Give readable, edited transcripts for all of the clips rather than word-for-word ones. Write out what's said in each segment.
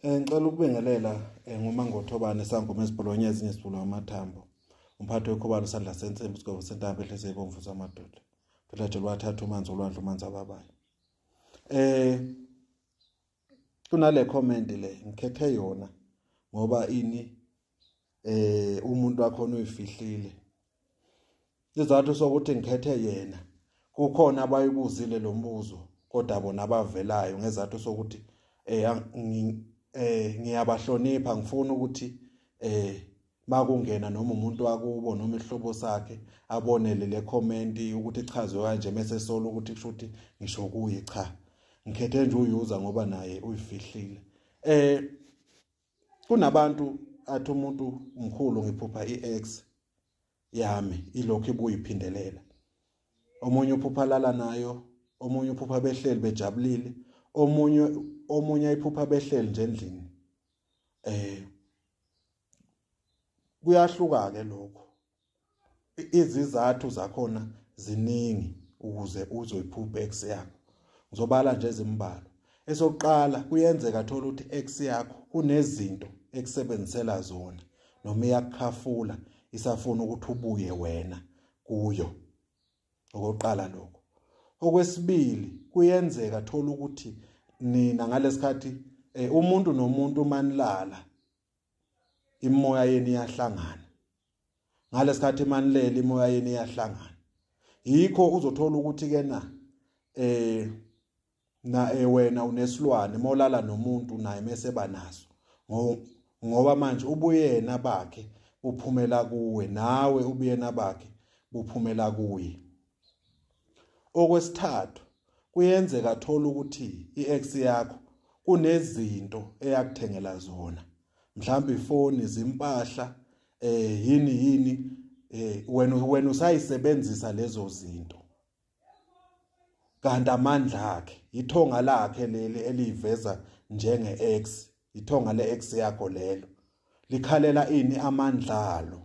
Ngicela ukubingelela nguMangothobane Sangoma esibholonyezi ngesibhulo amathambo. Umphathi wekhobalo sandla sensimbi sigqoko sentambo ehleze ibomvu zamadoda. Phela nje lwathatha umanzi olwandle umanzi ababayo. Kunale comment le ngikhethe yona ngoba ini umuntu wakhona uyifihlile. Izathu sokuthi ngikhethe yena kukhona abayibuzile lo mbuzo kodwa bona abavelayo ngezathu sokuthi ngiyabahlonipha ngifuna ukuthi makungena noma umuntu wakubo noma ihlobo sakhe abonele le comment ukuthi ichazwe kanje mase solo ukuthi kusho ukuthi ngisho kuyi cha ngikhethe nje uyuza ngoba naye uyifihlile. Kunabantu athi umuntu umkhulu ngiphupha iX yami ilokho ibuyiphindelela. Omunye uphupha lala nayo, omunye uphupha behleli bejabulile, omunye ayiphupha behleli nje endlini. Kuyahluka ke lokho. Izizathu zakhona ziningi ukuze uzoyiphupha X yakho. Ngizobala nje izimbalo. Esokuqala kuyenzeka thola ukuthi X yakho kunezinto ekusebenzisela zona noma iyakukhafula isafuna ukuthi ubuye wena kuyo. Okokuqala lokho. Okwesibili kuyenzeka thola ukuthi nina ngalesikhathi umuntu nomuntu manilala imoya yeni iyahlangana. Ngalesikhathi manilele imoya yeni iyahlangana. Yikho uzothola ukuthi ke wena unesilwane molala nomuntu naye mase banaso. Ngoba manje ubuyena bakhe uphumela kuwe nawe ubuyena bakhe buphumela kuye. Okwesithathu kuyenzeka thola ukuthi iX yakho kunezinto eyakuthengela zona. Mhlawumbe ifoni, izimpahla, yini wena usayisebenzisa lezo zinto. Kanti amandla akhe, ithonga lakhe leli eliveza njenge X, ithonga leX yakho lelo. Likhalela ini amandla alo.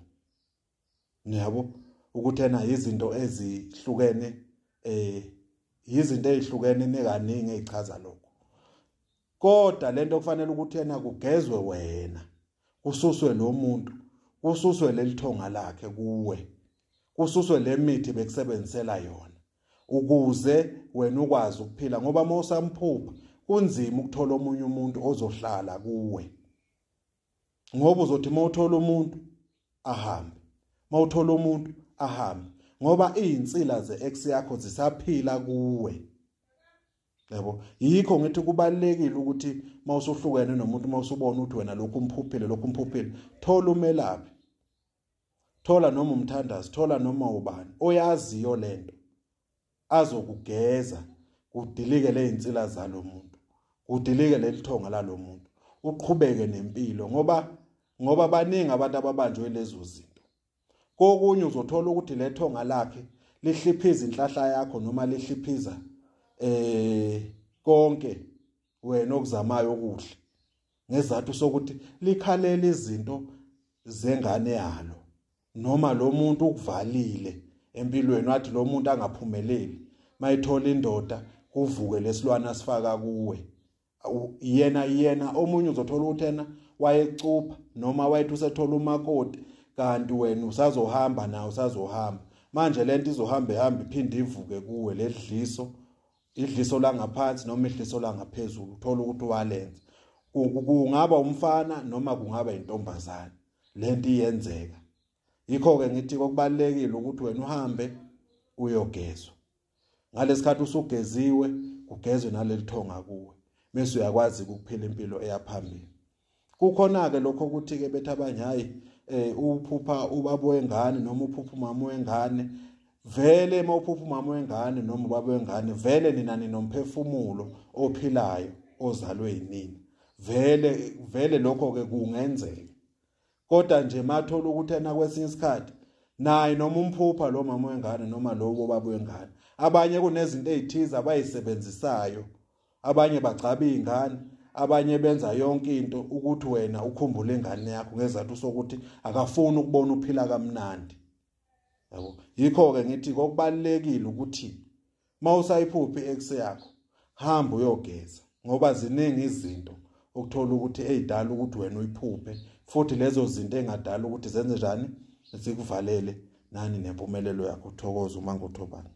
Ngiyabo ukuthi ena izinto ezihlukene izinto ezihlukene nekaningi ezichaza lokho. Kodwa lento kufanele ukuthi yena kugezwe wena. Kususwe lo muntu, kususwe lelithonga lakhe kuwe. Kususwe lemithi bekusebenzisela yona. Ukuze wena ukwazi ukuphila ngoba mawusamphupha kunzima ukuthola omunye umuntu ozohlala kuwe. Ngoba uzothi mawuthola umuntu ahambe. Mawuthola umuntu ahambe. Ngoba izinsila zeX yakho zisaphila kuwe. Yabo, yikho ngithi kubalekile ukuthi mawusuhlukene nomuntu mawusubona ukuthi wena lokhu umphuphile, thola umelaphi. Thola noma umthandazi, thola noma ubani oyaziyo lento. Azokugeza, kudilike lezinsila zalo muntu. Kudilike lelithonga lalo muntu. Uqhubeke nempilo ngoba baningi abantu ababanjwe lezo zinto. Kokunye uzothola ukuthi lethonga lakhe lihliphiza inhlahla yakho noma lihliphiza konke wena okuzamayo okuhle. Ngezathu sokuthi likhalela izinto zengane yalo noma lo muntu ukuvalile empilweni wathi lo muntu angaphumeleli. Mayithola indoda kuvuke lesilwana sifaka kuwe. Yena omunye uzothola ukuthi yena wayecupha noma wayethi usethola umakoti kanti wena usazohamba nawe usazohamba. Manje lento izohamba iphinde ivuke kuwe ledliso. Idliso la ngaphansi noma idliso la ngaphezulu uthola ukuthi walenza. Kungaba umfana noma kungaba intombazana. Lento iyenzeka. Yikho ke ngithi kokubalekile ukuthi wena uhambe uyogezwa. Ngalesikhathi usugeziwe kugezwe nalelithonga kuwe. Bese uyakwazi ukuphila impilo eyaphambili. Kukhona ke lokho ukuthi ke bethi abanye hayi uphupha ubaba wengane noma uphupha umama wengane. Vele mawuphupha umama wengane noma ubaba wengane vele nina ninomphefumulo ophilayo ozalwe yinini. Vele lokho ke kungenzeka. Kodwa nje mathola ukuthi ena kwesinye isikhathi naye noma umphupha lo mama wengane noma lo baba wengane. Abanye kunezinto ezithiza abayisebenzisayo. Abanye bagcaba izingane, abanye benza yonke into ukuthi wena ukhumbule ingane yakho ngezathu sokuthi akafuni ukubona uphila kamnandi. Yabo, yikho ke ngithi kokubalekile ukuthi mawusayiphupha iX yakho hamba uyogeza ngoba ziningi izinto ukuthola ukuthi eyidala ukuthi wena uyiphuphe futhi lezo zinto engadala ukuthi zenze njani zikuvalele nani nempumelelo yakho. Uthokoza uMango Thobani.